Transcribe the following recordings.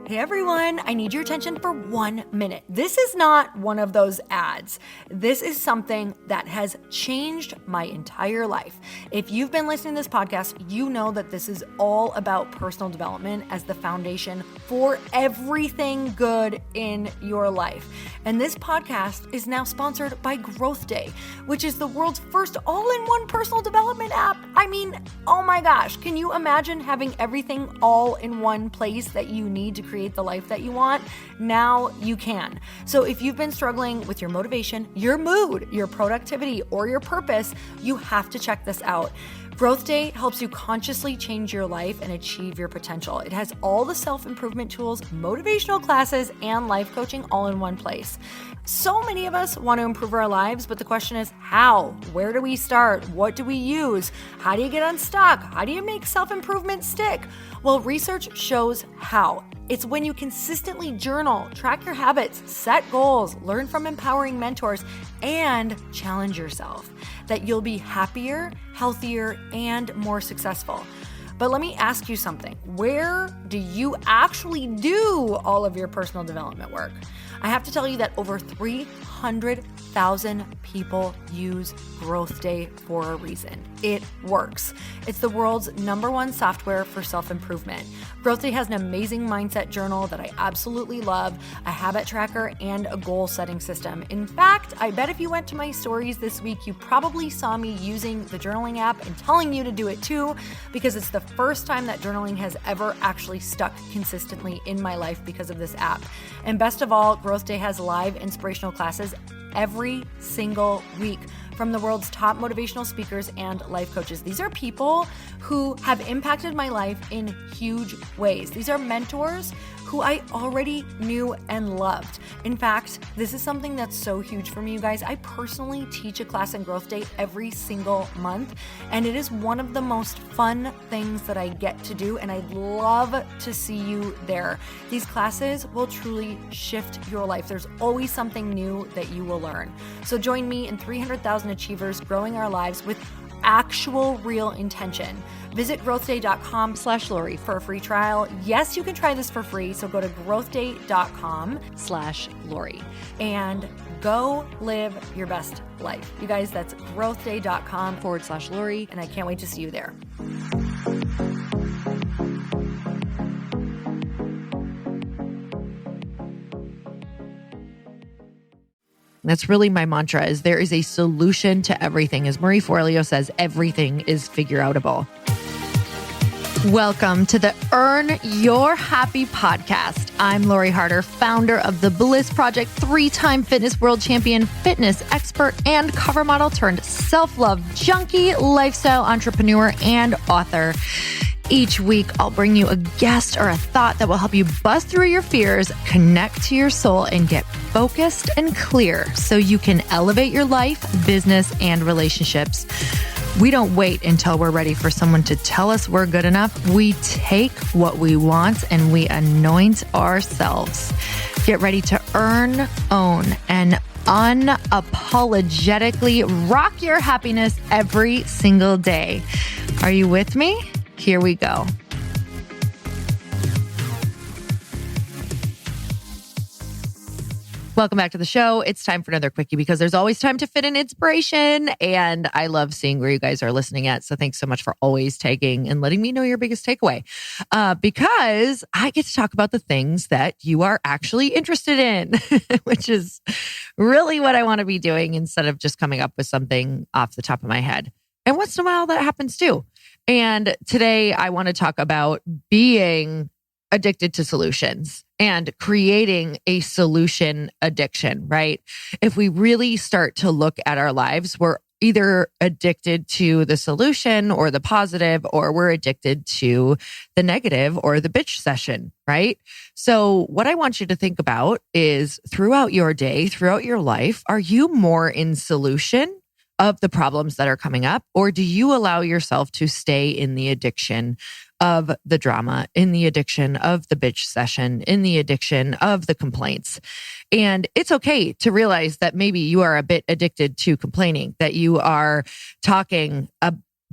Hey everyone, I need your attention for 1 minute. This is not one of those ads. This is something that has changed my entire life. If you've been listening to this podcast, you know that this is all about personal development as the foundation for everything good in your life. And this podcast is now sponsored by Growth Day, which is the world's first all-in-one personal development app. I mean, oh my gosh, can you imagine having everything all in one place that you need to create the life that you want? Now you can. So if you've been struggling with your motivation, your mood, your productivity, or your purpose, you have to check this out. Growth Day helps you consciously change your life and achieve your potential. It has all the self-improvement tools, motivational classes, and life coaching all in one place. So many of us want to improve our lives, but the question is how? Where do we start? What do we use? How do you get unstuck? How do you make self-improvement stick? Well, research shows how. It's when you consistently journal, track your habits, set goals, learn from empowering mentors, and challenge yourself that you'll be happier, healthier, and more successful. But let me ask you something. Where do you actually do all of your personal development work? I have to tell you that over 300,000 people use Growth Day for a reason. It works. It's the world's #1 software for self-improvement. Growth Day has an amazing mindset journal that I absolutely love, a habit tracker, and a goal-setting system. In fact, I bet if you went to my stories this week, you probably saw me using the journaling app and telling you to do it too, because it's the first time that journaling has ever actually stuck consistently in my life because of this app. And best of all, Growth Day has live inspirational classes every single week from the world's top motivational speakers and life coaches. These are people who have impacted my life in huge ways. These are mentors who I already knew and loved. In fact, this is something that's so huge for me, you guys. I personally teach a class in Growth Day every single month, and it is one of the most fun things that I get to do, and I'd love to see you there. These classes will truly shift your life. There's always something new that you will learn. So join me and 300,000 achievers growing our lives with actual real intention. Visit growthday.com/Lori for a free trial. Yes, you can try this for free. So go to growthday.com/Lori and go live your best life. You guys, that's growthday.com/Lori. And I can't wait to see you there. That's really my mantra, is there is a solution to everything. As Marie Forleo says, everything is figure-outable. Welcome to the Earn Your Happy podcast. I'm Lori Harder, founder of The Bliss Project, 3-time fitness world champion, fitness expert, and cover model turned self-love junkie, lifestyle entrepreneur, and author. Each week, I'll bring you a guest or a thought that will help you bust through your fears, connect to your soul, and get focused and clear so you can elevate your life, business, and relationships. We don't wait until we're ready for someone to tell us we're good enough. We take what we want and we anoint ourselves. Get ready to earn, own, and unapologetically rock your happiness every single day. Are you with me? Here we go. Welcome back to the show. It's time for another quickie because there's always time to fit in inspiration. And I love seeing where you guys are listening at. So thanks so much for always tagging and letting me know your biggest takeaway. Because I get to talk about the things that you are actually interested in, which is really what I want to be doing instead of just coming up with something off the top of my head. And once in a while that happens too. And today I want to talk about being addicted to solutions and creating a solution addiction, right? If we really start to look at our lives, we're either addicted to the solution or the positive, or we're addicted to the negative or the bitch session, right? So what I want you to think about is throughout your day, throughout your life, are you more in solution of the problems that are coming up? Or do you allow yourself to stay in the addiction of the drama, in the addiction of the bitch session, in the addiction of the complaints? And it's okay to realize that maybe you are a bit addicted to complaining, that you are talking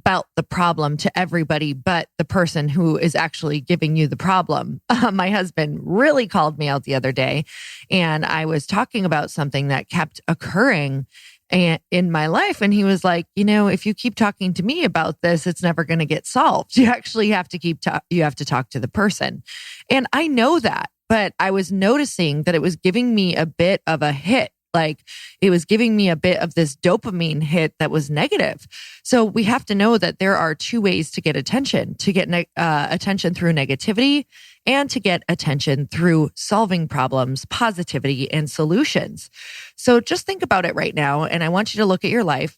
about the problem to everybody but the person who is actually giving you the problem. My husband really called me out the other day, and I was talking about something that kept occurring in my life. And he was like, if you keep talking to me about this, it's never going to get solved. You actually have to you have to talk to the person. And I know that, but I was noticing that it was giving me a bit of a hit. Like it was giving me a bit of this dopamine hit that was negative. So we have to know that there are two ways to get attention, to get attention through negativity and to get attention through solving problems, positivity, and solutions. So just think about it right now. And I want you to look at your life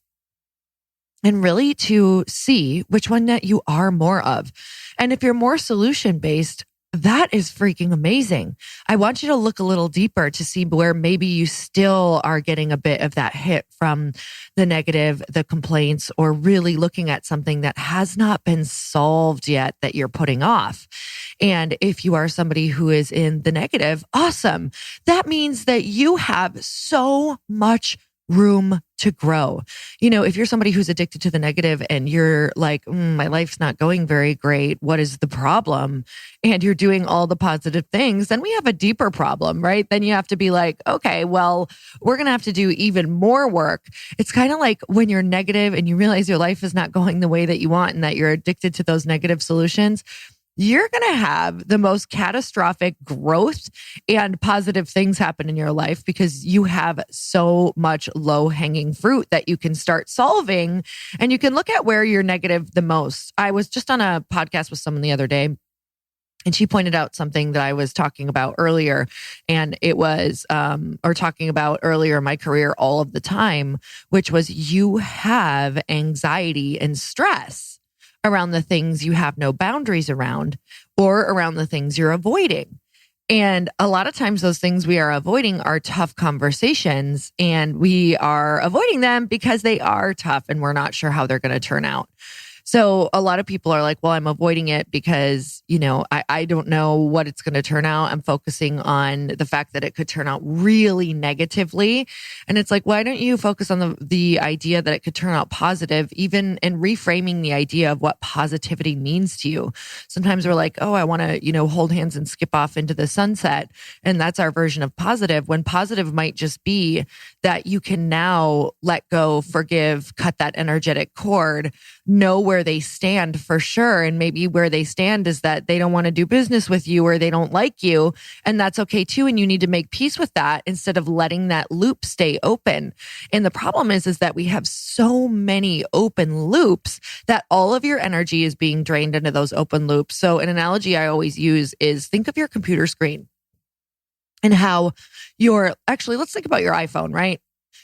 and really to see which one that you are more of. And if you're more solution-based, that is freaking amazing. I want you to look a little deeper to see where maybe you still are getting a bit of that hit from the negative, the complaints, or really looking at something that has not been solved yet that you're putting off. And if you are somebody who is in the negative, awesome. That means that you have so much room to grow. If you're somebody who's addicted to the negative and you're like, my life's not going very great, what is the problem? And you're doing all the positive things, then we have a deeper problem, right? Then you have to be like, okay, well, we're going to have to do even more work. It's kind of like when you're negative and you realize your life is not going the way that you want and that you're addicted to those negative solutions. You're going to have the most catastrophic growth and positive things happen in your life because you have so much low-hanging fruit that you can start solving, and you can look at where you're negative the most. I was just on a podcast with someone the other day, and she pointed out something that I was talking about earlier, and it was, or talking about earlier in my career all of the time, which was you have anxiety and stress around the things you have no boundaries around, or around the things you're avoiding. And a lot of times those things we are avoiding are tough conversations, and we are avoiding them because they are tough and we're not sure how they're going to turn out. So a lot of people are like, well, I'm avoiding it because, I don't know what it's going to turn out. I'm focusing on the fact that it could turn out really negatively. And it's like, why don't you focus on the idea that it could turn out positive, even in reframing the idea of what positivity means to you? Sometimes we're like, oh, I want to, hold hands and skip off into the sunset. And that's our version of positive, when positive might just be that you can now let go, forgive, cut that energetic cord, know where they stand for sure. And maybe where they stand is that they don't want to do business with you or they don't like you. And that's okay too. And you need to make peace with that instead of letting that loop stay open. And the problem is that we have so many open loops that all of your energy is being drained into those open loops. So an analogy I always use is think of your computer screen and how let's think about your iPhone, right?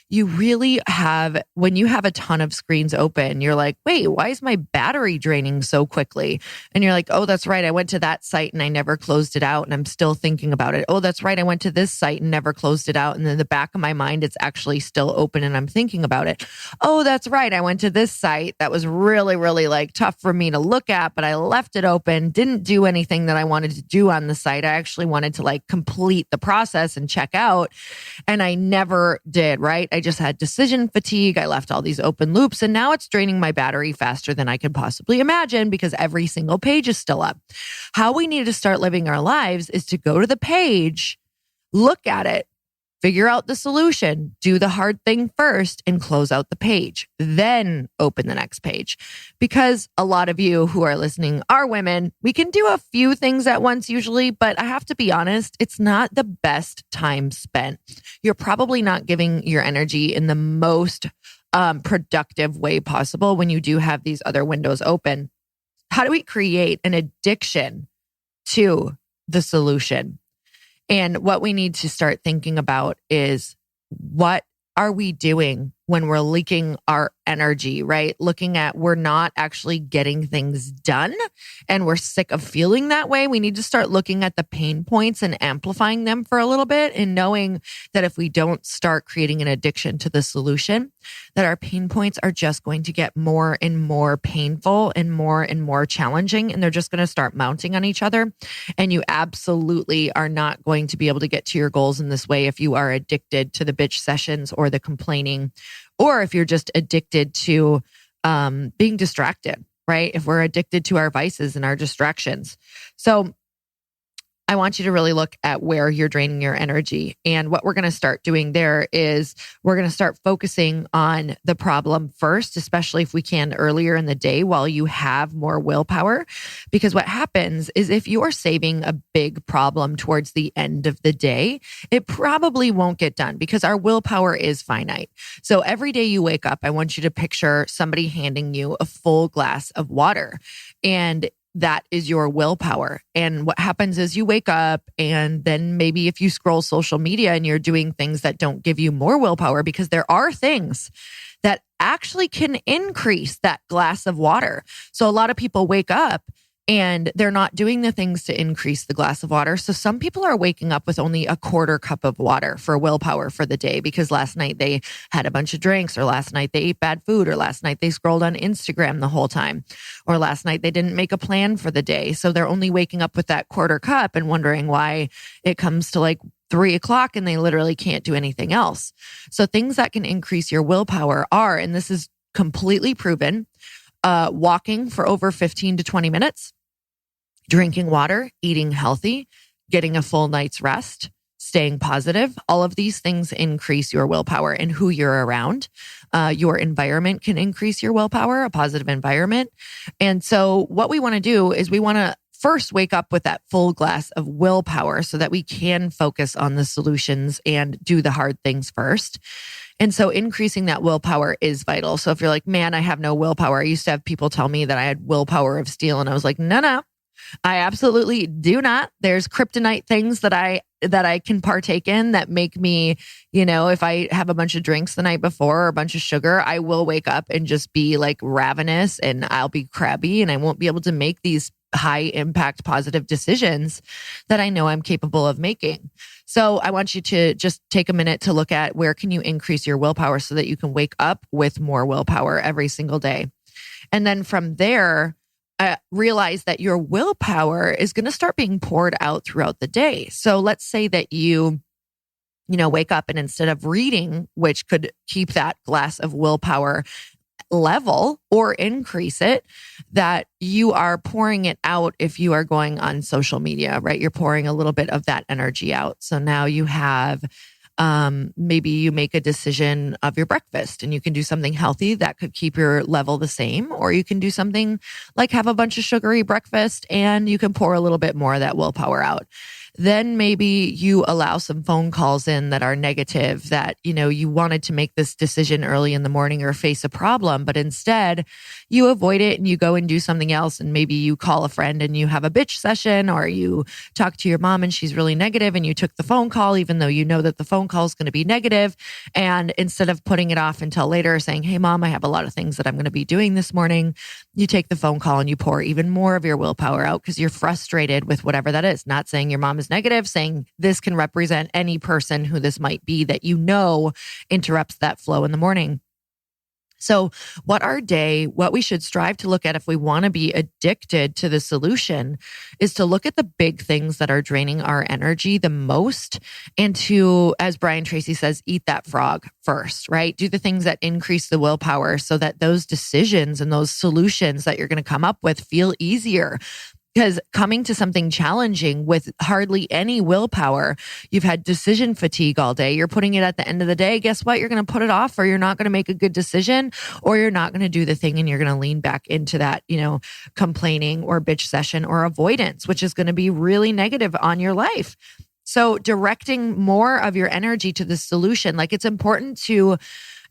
You really have, when you have a ton of screens open, you're like, wait, why is my battery draining so quickly? And you're like, oh, that's right. I went to that site and I never closed it out and I'm still thinking about it. Oh, that's right. I went to this site and never closed it out. And in the back of my mind, it's actually still open and I'm thinking about it. Oh, that's right. I went to this site that was really, really tough for me to look at, but I left it open, didn't do anything that I wanted to do on the site. I actually wanted to complete the process and check out. And I never did, right? I just had decision fatigue. I left all these open loops and now it's draining my battery faster than I could possibly imagine because every single page is still up. How we need to start living our lives is to go to the page, look at it, figure out the solution, do the hard thing first and close out the page, then open the next page. Because a lot of you who are listening are women. We can do a few things at once usually, but I have to be honest, it's not the best time spent. You're probably not giving your energy in the most productive way possible when you do have these other windows open. How do we create an addiction to the solution? And what we need to start thinking about is, what are we doing when we're leaking our energy, right? Looking at we're not actually getting things done and we're sick of feeling that way. We need to start looking at the pain points and amplifying them for a little bit and knowing that if we don't start creating an addiction to the solution, that our pain points are just going to get more and more painful and more challenging. And they're just going to start mounting on each other. And you absolutely are not going to be able to get to your goals in this way if you are addicted to the bitch sessions or the complaining, or if you're just addicted to being distracted, right? If we're addicted to our vices and our distractions. So I want you to really look at where you're draining your energy. And what we're going to start doing there is we're going to start focusing on the problem first, especially if we can earlier in the day while you have more willpower. Because what happens is if you're saving a big problem towards the end of the day, it probably won't get done because our willpower is finite. So every day you wake up, I want you to picture somebody handing you a full glass of water. And that is your willpower. And what happens is you wake up and then maybe if you scroll social media and you're doing things that don't give you more willpower, because there are things that actually can increase that glass of water. So a lot of people wake up and they're not doing the things to increase the glass of water. So some people are waking up with only a quarter cup of water for willpower for the day because last night they had a bunch of drinks, or last night they ate bad food, or last night they scrolled on Instagram the whole time, or last night they didn't make a plan for the day. So they're only waking up with that quarter cup and wondering why it comes to like 3:00 and they literally can't do anything else. So things that can increase your willpower are, and this is completely proven, walking for over 15 to 20 minutes, drinking water, eating healthy, getting a full night's rest, staying positive. All of these things increase your willpower and who you're around. Your environment can increase your willpower, a positive environment. And so what we want to do is we want to first wake up with that full glass of willpower so that we can focus on the solutions and do the hard things first. And so increasing that willpower is vital. So if you're like, man, I have no willpower. I used to have people tell me that I had willpower of steel. And I was like, no, I absolutely do not. There's kryptonite things that I can partake in that make me, if I have a bunch of drinks the night before or a bunch of sugar, I will wake up and just be like ravenous and I'll be crabby and I won't be able to make these high impact positive decisions that I know I'm capable of making. So I want you to just take a minute to look at where can you increase your willpower so that you can wake up with more willpower every single day. And then from there, realize that your willpower is going to start being poured out throughout the day. So let's say that you wake up and instead of reading, which could keep that glass of willpower level or increase it, that you are pouring it out if you are going on social media, right? You're pouring a little bit of that energy out. So now you have maybe you make a decision of your breakfast and you can do something healthy that could keep your level the same, or you can do something like have a bunch of sugary breakfast and you can pour a little bit more of that willpower out. Then maybe you allow some phone calls in that are negative, that, you wanted to make this decision early in the morning or face a problem, but instead you avoid it and you go and do something else. And maybe you call a friend and you have a bitch session, or you talk to your mom and she's really negative and you took the phone call, even though you know that the phone call is going to be negative. And instead of putting it off until later saying, hey mom, I have a lot of things that I'm going to be doing this morning, you take the phone call and you pour even more of your willpower out because you're frustrated with whatever that is. Not saying your mom is negative, saying this can represent any person who this might be that interrupts that flow in the morning. So what we should strive to look at if we want to be addicted to the solution is to look at the big things that are draining our energy the most and to, as Brian Tracy says, eat that frog first, right? Do the things that increase the willpower so that those decisions and those solutions that you're going to come up with feel easier. Because coming to something challenging with hardly any willpower, you've had decision fatigue all day. You're putting it at the end of the day. Guess what? You're going to put it off, or you're not going to make a good decision, or you're not going to do the thing and you're going to lean back into that, complaining or bitch session or avoidance, which is going to be really negative on your life. So directing more of your energy to the solution, like it's important to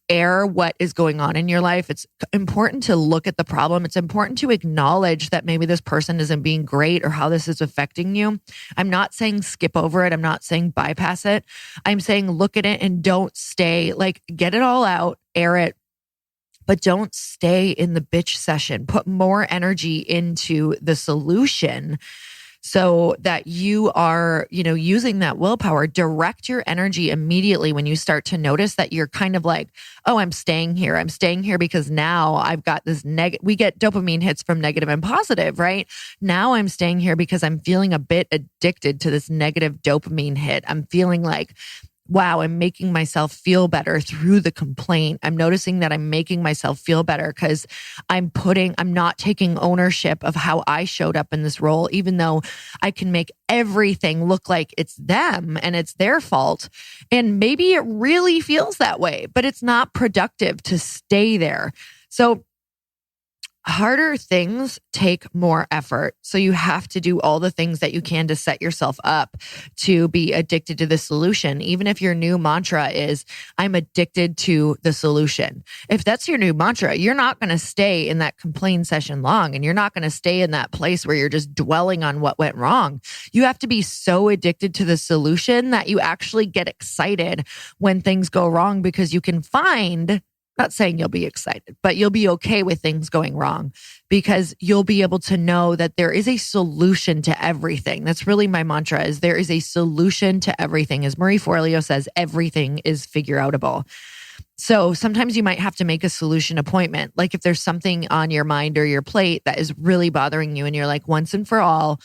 air what is going on in your life. It's important to look at the problem. It's important to acknowledge that maybe this person isn't being great or how this is affecting you. I'm not saying skip over it. I'm not saying bypass it. I'm saying look at it and don't stay, get it all out, air it, but don't stay in the bitch session. Put more energy into the solution so that you are, using that willpower. Direct your energy immediately when you start to notice that you're kind of like, oh, I'm staying here. I'm staying here because now I've got this we get dopamine hits from negative and positive, right? Now I'm staying here because I'm feeling a bit addicted to this negative dopamine hit. I'm feeling like wow, I'm making myself feel better through the complaint. I'm noticing that I'm making myself feel better because I'm not taking ownership of how I showed up in this role, even though I can make everything look like it's them and it's their fault. And maybe it really feels that way, but it's not productive to stay there. So harder things take more effort. So you have to do all the things that you can to set yourself up to be addicted to the solution. Even if your new mantra is, I'm addicted to the solution. If that's your new mantra, you're not going to stay in that complaint session long, and you're not going to stay in that place where you're just dwelling on what went wrong. You have to be so addicted to the solution that you actually get excited when things go wrong, because you can find, not saying you'll be excited, but you'll be okay with things going wrong, because you'll be able to know that there is a solution to everything. That's really my mantra, is there is a solution to everything. As Marie Forleo says, everything is figure outable. So sometimes you might have to make a solution appointment. Like if there's something on your mind or your plate that is really bothering you and you're like, once and for all,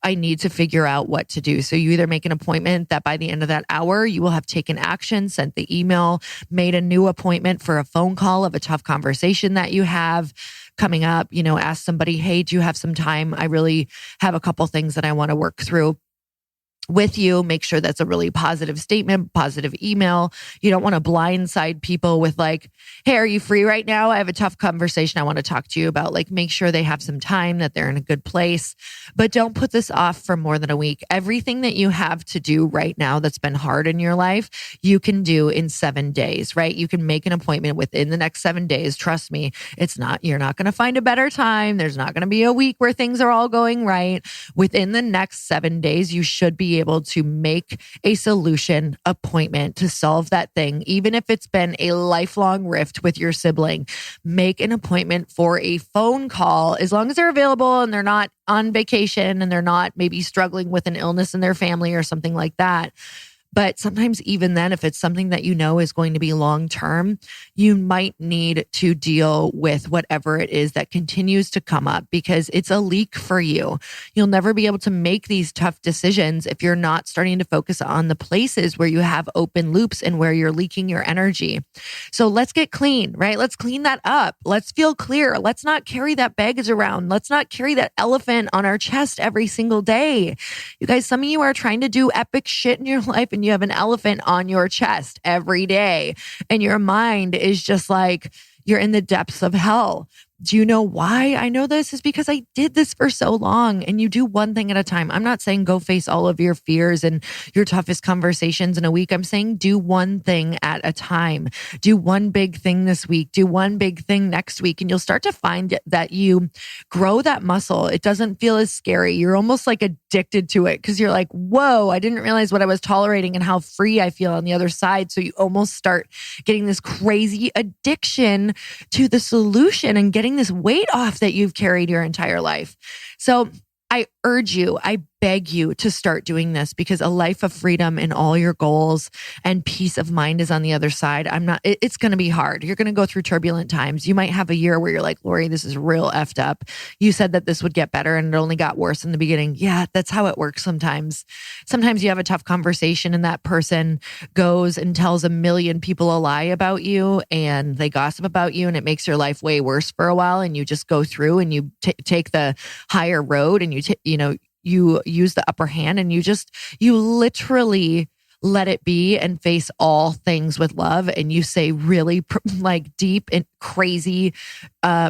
I need to figure out what to do. So you either make an appointment that by the end of that hour, you will have taken action, sent the email, made a new appointment for a phone call of a tough conversation that you have coming up. Ask somebody, hey, do you have some time? I really have a couple things that I want to work through with you. Make sure that's a really positive statement, positive email. You don't want to blindside people with like, hey, are you free right now? I have a tough conversation I want to talk to you about. Like, make sure they have some time, that they're in a good place, but don't put this off for more than a week. Everything that you have to do right now that's been hard in your life, you can do in 7 days, right? You can make an appointment within the next 7 days. Trust me, you're not going to find a better time. There's not going to be a week where things are all going right. Within the next 7 days, you should be able to make a solution appointment to solve that thing. Even if it's been a lifelong rift with your sibling, make an appointment for a phone call, as long as they're available and they're not on vacation and they're not maybe struggling with an illness in their family or something like that. But sometimes even then, if it's something that you know is going to be long-term, you might need to deal with whatever it is that continues to come up, because it's a leak for you. You'll never be able to make these tough decisions if you're not starting to focus on the places where you have open loops and where you're leaking your energy. So let's get clean, right? Let's clean that up. Let's feel clear. Let's not carry that baggage around. Let's not carry that elephant on our chest every single day. You guys, some of you are trying to do epic shit in your life, and you have an elephant on your chest every day, and your mind is just like you're in the depths of hell. Do you know why I know this? Is because I did this for so long, and you do one thing at a time. I'm not saying go face all of your fears and your toughest conversations in a week. I'm saying do one thing at a time. Do one big thing this week. Do one big thing next week. And you'll start to find that you grow that muscle. It doesn't feel as scary. You're almost like addicted to it, because you're like, whoa, I didn't realize what I was tolerating and how free I feel on the other side. So you almost start getting this crazy addiction to the solution and getting this weight off that you've carried your entire life. So I urge you, I beg you to start doing this, because a life of freedom in all your goals and peace of mind is on the other side. It's going to be hard. You're going to go through turbulent times. You might have a year where you're like, Lori, this is real effed up. You said that this would get better and it only got worse in the beginning. Yeah, that's how it works sometimes. Sometimes you have a tough conversation and that person goes and tells a million people a lie about you, and they gossip about you, and it makes your life way worse for a while, and you just go through and you take the higher road, and you use the upper hand, and you literally let it be and face all things with love. And you say really like deep and crazy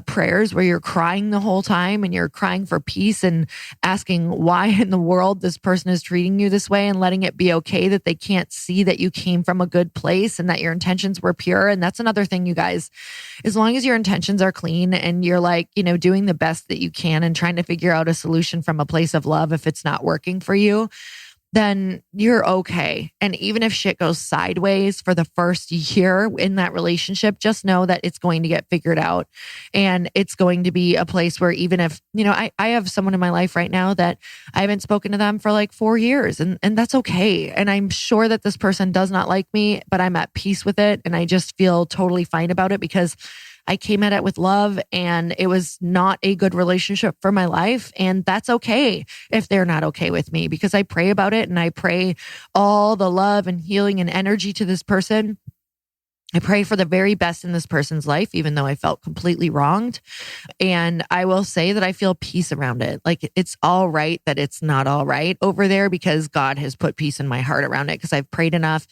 prayers where you're crying the whole time, and you're crying for peace and asking why in the world this person is treating you this way, and letting it be okay that they can't see that you came from a good place and that your intentions were pure. And that's another thing, you guys, as long as your intentions are clean and you're like, doing the best that you can and trying to figure out a solution from a place of love, if it's not working for you, then you're okay. And even if shit goes sideways for the first year in that relationship, just know that it's going to get figured out. And it's going to be a place where, even if, I have someone in my life right now that I haven't spoken to them for like 4 years, and that's okay. And I'm sure that this person does not like me, but I'm at peace with it. And I just feel totally fine about it, because I came at it with love, and it was not a good relationship for my life. And that's okay if they're not okay with me, because I pray about it and I pray all the love and healing and energy to this person. I pray for the very best in this person's life, even though I felt completely wronged. And I will say that I feel peace around it. Like, it's all right that it's not all right over there, because God has put peace in my heart around it, because I've prayed enough,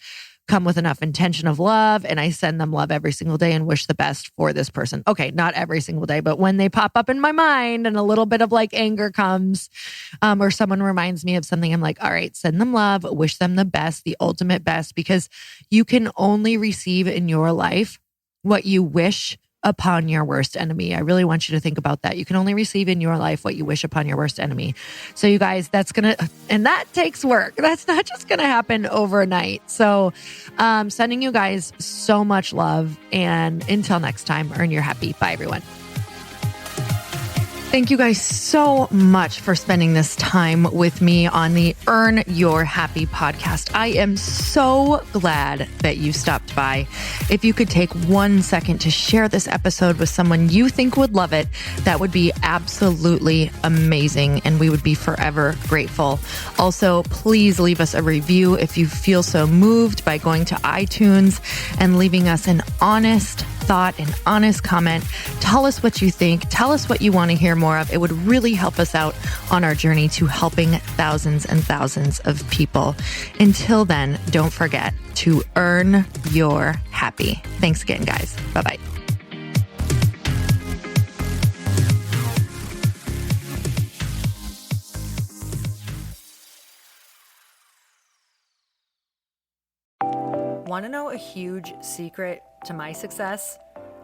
come with enough intention of love, and I send them love every single day and wish the best for this person. Okay, not every single day, but when they pop up in my mind and a little bit of like anger comes, or someone reminds me of something, I'm like, all right, send them love, wish them the best, the ultimate best, because you can only receive in your life what you wish upon your worst enemy. I really want you to think about that. You can only receive in your life what you wish upon your worst enemy. So you guys, and that takes work. That's not just going to happen overnight. So sending you guys so much love, and until next time, earn your happy. Bye, everyone. Thank you guys so much for spending this time with me on the Earn Your Happy podcast. I am so glad that you stopped by. If you could take 1 second to share this episode with someone you think would love it, that would be absolutely amazing, and we would be forever grateful. Also, please leave us a review if you feel so moved by going to iTunes and leaving us an honest thought, an honest comment. Tell us what you think. Tell us what you want to hear more of. It would really help us out on our journey to helping thousands and thousands of people. Until then, don't forget to earn your happy. Thanks again, guys. Bye-bye. Want to know a huge secret to my success?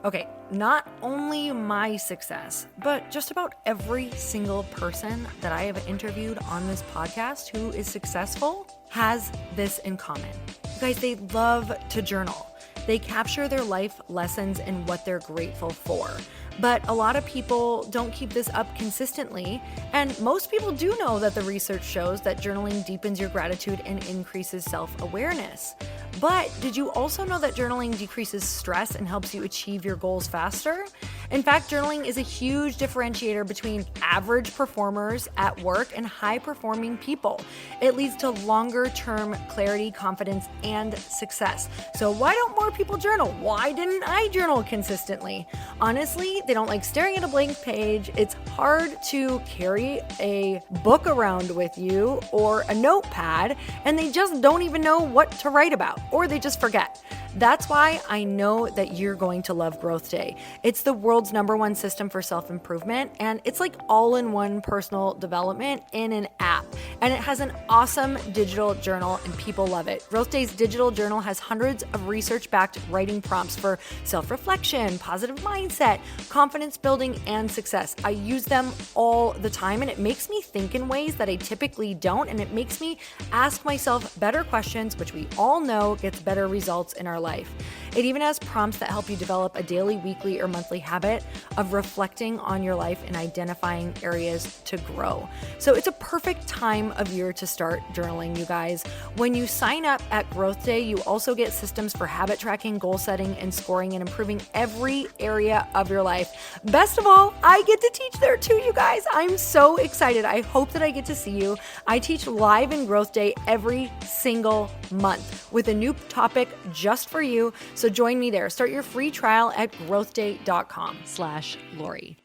Okay, not only my success, but just about every single person that I have interviewed on this podcast who is successful has this in common. You guys, they love to journal. They capture their life lessons and what they're grateful for. But a lot of people don't keep this up consistently. And most people do know that the research shows that journaling deepens your gratitude and increases self-awareness. But did you also know that journaling decreases stress and helps you achieve your goals faster? In fact, journaling is a huge differentiator between average performers at work and high-performing people. It leads to longer-term clarity, confidence, and success. So why don't more people journal? Why didn't I journal consistently? Honestly, they don't like staring at a blank page. It's hard to carry a book around with you or a notepad, and they just don't even know what to write about, or they just forget. That's why I know that you're going to love Growth Day. It's the world's #1 system for self-improvement, and it's like all-in-one personal development in an app. And it has an awesome digital journal, and people love it. Growth Day's digital journal has hundreds of research-backed writing prompts for self-reflection, positive mindset, confidence building, and success. I use them all the time, and it makes me think in ways that I typically don't, and it makes me ask myself better questions, which we all know gets better results in our life. It even has prompts that help you develop a daily, weekly, or monthly habit of reflecting on your life and identifying areas to grow. So it's a perfect time of year to start journaling, you guys. When you sign up at Growth Day, you also get systems for habit tracking, goal setting, and scoring, and improving every area of your life. Best of all, I get to teach there too, you guys. I'm so excited. I hope that I get to see you. I teach live in Growth Day every single month with a new topic just for you. So join me there. Start your free trial at growthday.com/Lori.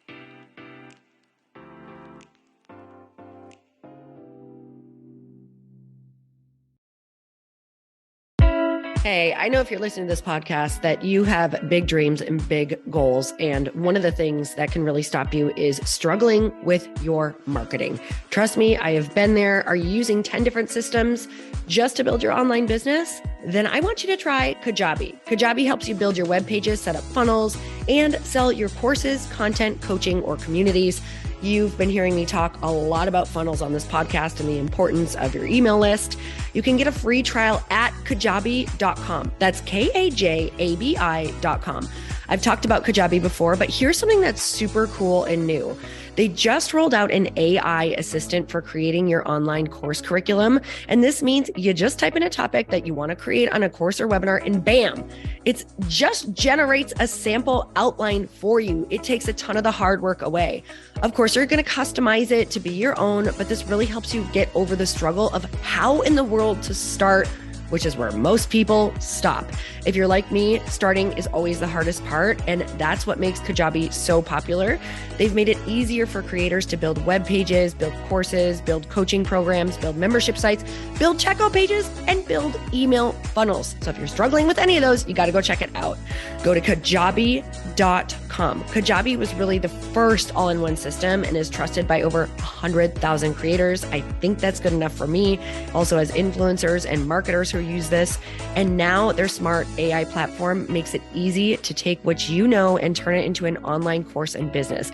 Hey, I know if you're listening to this podcast that you have big dreams and big goals. And one of the things that can really stop you is struggling with your marketing. Trust me, I have been there. Are you using 10 different systems just to build your online business? Then I want you to try Kajabi. Kajabi helps you build your web pages, set up funnels, and sell your courses, content, coaching, or communities. You've been hearing me talk a lot about funnels on this podcast and the importance of your email list. You can get a free trial at kajabi.com. That's Kajabi.com. I've talked about Kajabi before, but here's something that's super cool and new. They just rolled out an AI assistant for creating your online course curriculum. And this means you just type in a topic that you want to create on a course or webinar, and bam, it just generates a sample outline for you. It takes a ton of the hard work away. Of course, you're going to customize it to be your own, but this really helps you get over the struggle of how in the world to start, which is where most people stop. If you're like me, starting is always the hardest part, and that's what makes Kajabi so popular. They've made it easier for creators to build web pages, build courses, build coaching programs, build membership sites, build checkout pages, and build email funnels. So if you're struggling with any of those, you got to go check it out. Go to kajabi.com. Kajabi was really the first all-in-one system and is trusted by over 100,000 creators. I think that's good enough for me. Also has influencers and marketers who use this. And now their smart AI platform makes it easy to take what you know and turn it into an online course and business.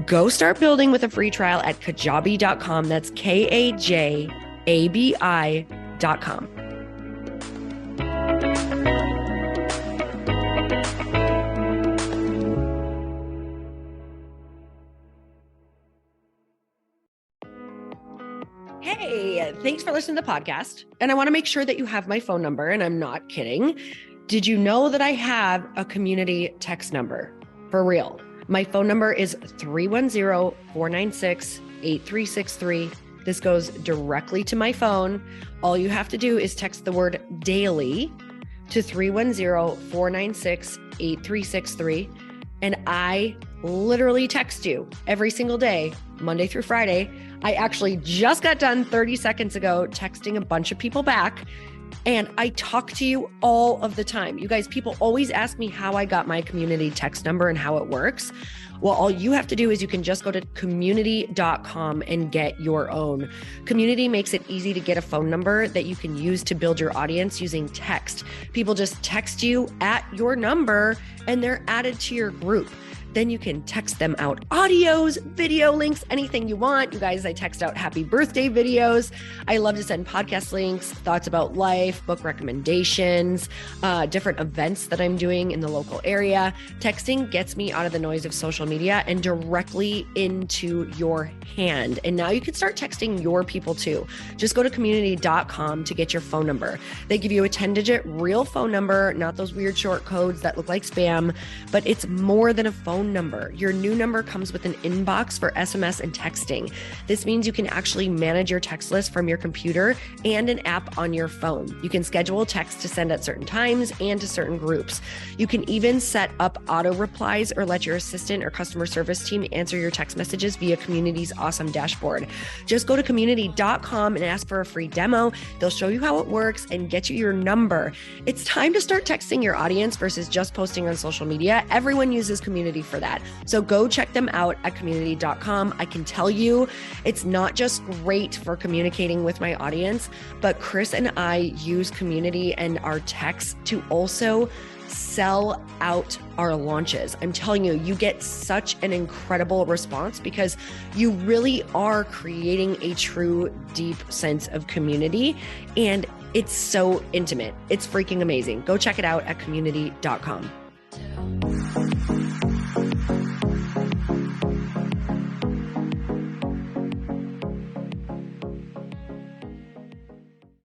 Go start building with a free trial at kajabi.com. That's kajabi.com. Hey, thanks for listening to the podcast. And I want to make sure that you have my phone number, and I'm not kidding. Did you know that I have a community text number? For real. My phone number is 310-496-8363. This goes directly to my phone. All you have to do is text the word daily to 310-496-8363. And I literally text you every single day, Monday through Friday. I actually just got done 30 seconds ago texting a bunch of people back, and I talk to you all of the time. You guys, people always ask me how I got my community text number and how it works. Well, all you have to do is you can just go to community.com and get your own. Community makes it easy to get a phone number that you can use to build your audience using text. People just text you at your number and they're added to your group. Then you can text them out audios, video links, anything you want. You guys, I text out happy birthday videos. I love to send podcast links, thoughts about life, book recommendations, different events that I'm doing in the local area. Texting gets me out of the noise of social media and directly into your hand. And now you can start texting your people too. Just go to community.com to get your phone number. They give you a 10-digit real phone number, not those weird short codes that look like spam, but it's more than a phone number. Your new number comes with an inbox for SMS and texting. This means you can actually manage your text list from your computer and an app on your phone. You can schedule text to send at certain times and to certain groups. You can even set up auto replies or let your assistant or customer service team answer your text messages via Community's awesome dashboard. Just go to community.com and ask for a free demo. They'll show you how it works and get you your number. It's time to start texting your audience versus just posting on social media. Everyone uses Community for that. So go check them out at community.com. I can tell you it's not just great for communicating with my audience, but Chris and I use Community and our texts to also sell out our launches. I'm telling you, you get such an incredible response because you really are creating a true, deep sense of community, and it's so intimate. It's freaking amazing. Go check it out at community.com.